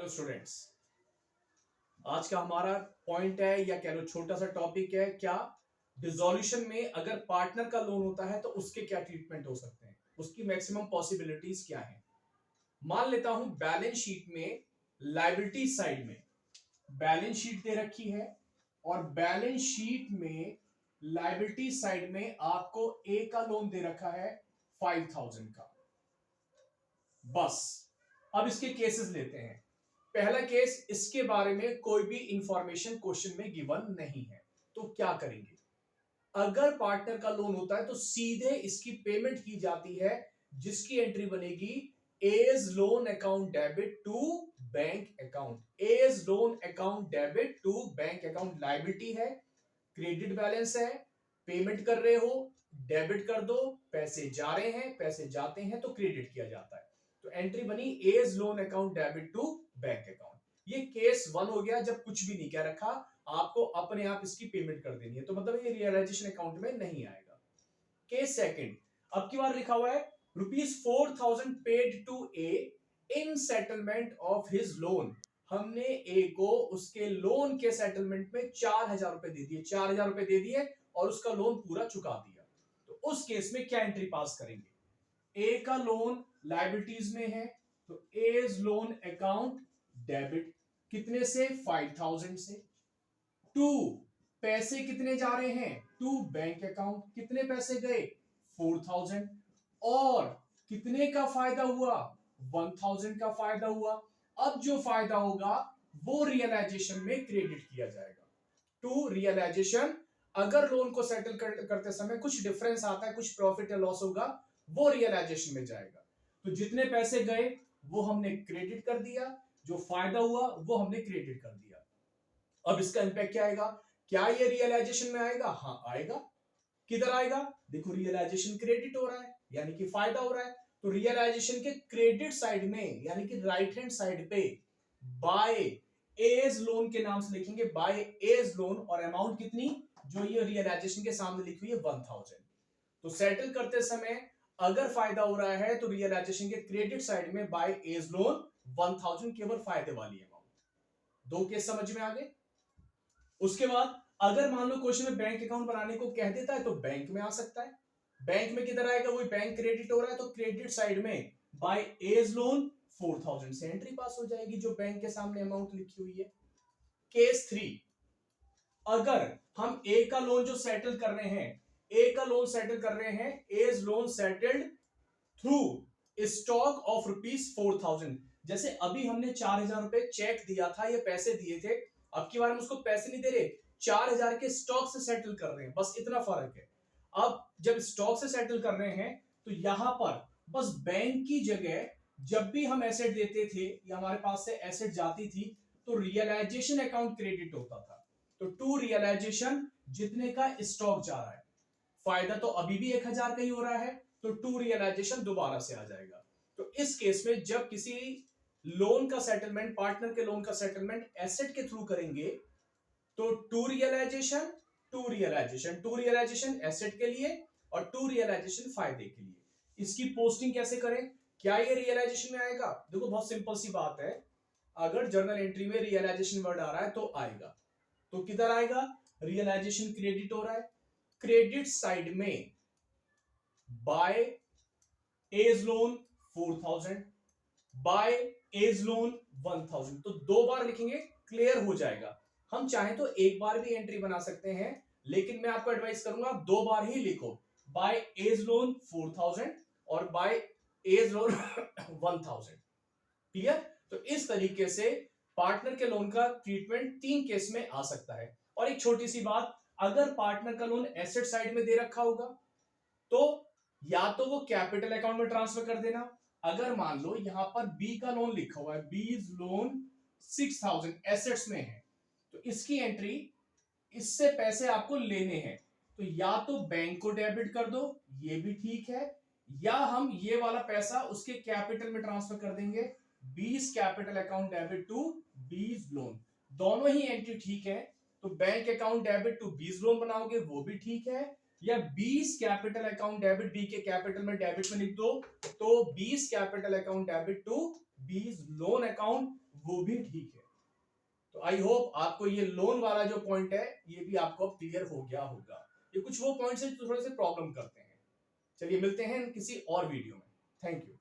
Hello students, आज का हमारा पॉइंट है या कह लो छोटा सा टॉपिक है क्या डिसॉल्यूशन में अगर पार्टनर का लोन होता है तो उसके क्या ट्रीटमेंट हो सकते हैं, उसकी मैक्सिमम पॉसिबिलिटीज क्या है। मान लेता हूं बैलेंस शीट में लायबिलिटी साइड में बैलेंस शीट दे रखी है और बैलेंस शीट में लायबिलिटी साइड में आपको ए का लोन दे रखा है 5000 का। बस अब इसके केसेस लेते हैं। पहला केस, इसके बारे में कोई भी इंफॉर्मेशन क्वेश्चन में गिवन नहीं है, तो क्या करेंगे। अगर पार्टनर का लोन होता है तो सीधे इसकी पेमेंट की जाती है, जिसकी एंट्री बनेगी A's loan account debit to bank account. A's loan account debit to bank account. Liability है, क्रेडिट बैलेंस है, पेमेंट कर रहे हो, डेबिट कर दो, पैसे जा रहे हैं, पैसे जाते हैं तो क्रेडिट किया जाता है। तो एंट्री बनी A's loan account debit to bank account. ये केस 1 हो गया, जब कुछ भी नहीं कह रखा, आपको अपने आप इसकी पेमेंट कर देनी है, तो मतलब ये रियलाइजेशन अकाउंट में नहीं आएगा। केस सेकंड, अब की बार लिखा हुआ है ₹4000 paid to A in settlement of his loan. हमने ए को उसके लोन के सेटलमेंट में 4000 रुपए दे दिए, 4000 रुपए दे दिए और उसका लोन पूरा चुका दिया। तो उस केस में क्या एंट्री पास करेंगे। ए का लोन लायबिलिटीज में है तो एज लोन अकाउंट डेबिट कितने से 5000 से, टू पैसे कितने जा रहे हैं टू बैंक अकाउंट, कितने पैसे गए 4000 और कितने का फायदा हुआ 1000 का फायदा हुआ। अब जो फायदा होगा वो रियलाइजेशन में क्रेडिट किया जाएगा टू रियलाइजेशन। अगर लोन को सेटल करते समय कुछ डिफरेंस आता है, कुछ प्रॉफिट या लॉस होगा, वो रियलाइजेशन में जाएगा। तो जितने पैसे गए वो हमने क्रेडिट कर दिया, जो फायदा हुआ वो हमने क्रेडिट कर दिया। अब इसका इंपैक्ट क्या आएगा, क्या ये रियलाइजेशन में आएगा। हाँ आएगा। किधर आएगा, देखो रियलाइजेशन क्रेडिट हो रहा है यानी कि फायदा हो रहा है, तो रियलाइजेशन के क्रेडिट साइड में यानी कि राइट हैंड साइड पे बाय एज लोन के नाम से लिखेंगे, बाय एज लोन, और अमाउंट कितनी जो ये रियलाइजेशन के सामने लिखी हुई है 1000। तो सेटल करते समय अगर फायदा हो रहा है तो रियलाइजेशन के क्रेडिट साइड में बाय एज लोन 1000 केवल फायदे वाली अमाउंट। दो केस समझ में आ गए। उसके बाद अगर मान लो क्वेश्चन में बैंक अकाउंट बनाने को कह देता है तो बैंक में आ सकता है। बैंक में किधर आएगा, वही बैंक क्रेडिट हो रहा है तो क्रेडिट साइड में बाय एज लोन 4000 से एंट्री पास हो जाएगी जो बैंक के सामने अमाउंट लिखी हुई है। केस 3, अगर हम ए का लोन जो सेटल कर रहे हैं, ए का लोन सेटल कर रहे हैं A's loan settled through stock of ₹4000। जैसे अभी हमने 4000 रुपए चेक दिया था, ये पैसे दिए थे, अब की बार हम उसको पैसे नहीं दे रहे, 4000 के स्टॉक से सेटल कर रहे हैं, बस इतना फर्क है। अब जब स्टॉक से सेटल कर रहे हैं तो यहां पर बस बैंक की जगह जब भी हम एसेट देते थे या हमारे पास से एसेट जाती थी तो रियलाइजेशन अकाउंट क्रेडिट होता था। तो टू रियलाइजेशन जितने का स्टॉक जा रहा है, फायदा तो अभी भी 1000 का ही हो रहा है, तो टू रियलाइजेशन दोबारा से आ जाएगा। तो इस केस में जब किसी लोन का सेटलमेंट, पार्टनर के लोन का सेटलमेंट एसेट के थ्रू करेंगे तो to realisation, to realisation, to realisation asset के लिए और टू रियलाइजेशन फायदे के लिए। इसकी पोस्टिंग कैसे करें, क्या ये रियलाइजेशन में आएगा। देखो बहुत सिंपल सी बात है, अगर जर्नल एंट्री में रियलाइजेशन वर्ड आ रहा है तो आएगा, तो किधर आएगा, रियलाइजेशन क्रेडिट हो रहा है, क्रेडिट साइड में by A's loan 4000 by A's loan 1000। तो दो बार लिखेंगे, क्लियर हो जाएगा। हम चाहें तो एक बार भी एंट्री बना सकते हैं, लेकिन मैं आपको एडवाइस करूंगा दो बार ही लिखो, बाय एज लोन 4000 और बाय एज लोन 1000। क्लियर। तो इस तरीके से पार्टनर के लोन का ट्रीटमेंट 3 केस में आ सकता है। और एक छोटी सी बात, अगर पार्टनर का लोन एसेट साइड में दे रखा होगा तो या तो वो कैपिटल अकाउंट में ट्रांसफर कर देना। अगर मान लो यहां पर बी का लोन लिखा हुआ है, बीज लोन 6000 एसेट्स में है, तो इसकी एंट्री, इससे पैसे आपको लेने हैं, तो या तो बैंक को डेबिट कर दो, ये भी ठीक है, या हम ये वाला पैसा उसके कैपिटल में ट्रांसफर कर देंगे, B's capital account debit to B's loan. दोनों ही एंट्री ठीक है। तो bank account debit to B's loan बनाओगे वो भी ठीक है, या 20 कैपिटल अकाउंट डेबिट, बी के कैपिटल में डेबिट में लिख दो तो 20 capital account debit to 20 loan account वो भी ठीक है। तो आई होप आपको ये लोन वाला जो पॉइंट है ये भी आपको अब क्लियर हो गया होगा। ये कुछ वो पॉइंट्स हैं जो थोड़े से प्रॉब्लम करते हैं। चलिए मिलते हैं किसी और वीडियो में। Thank you.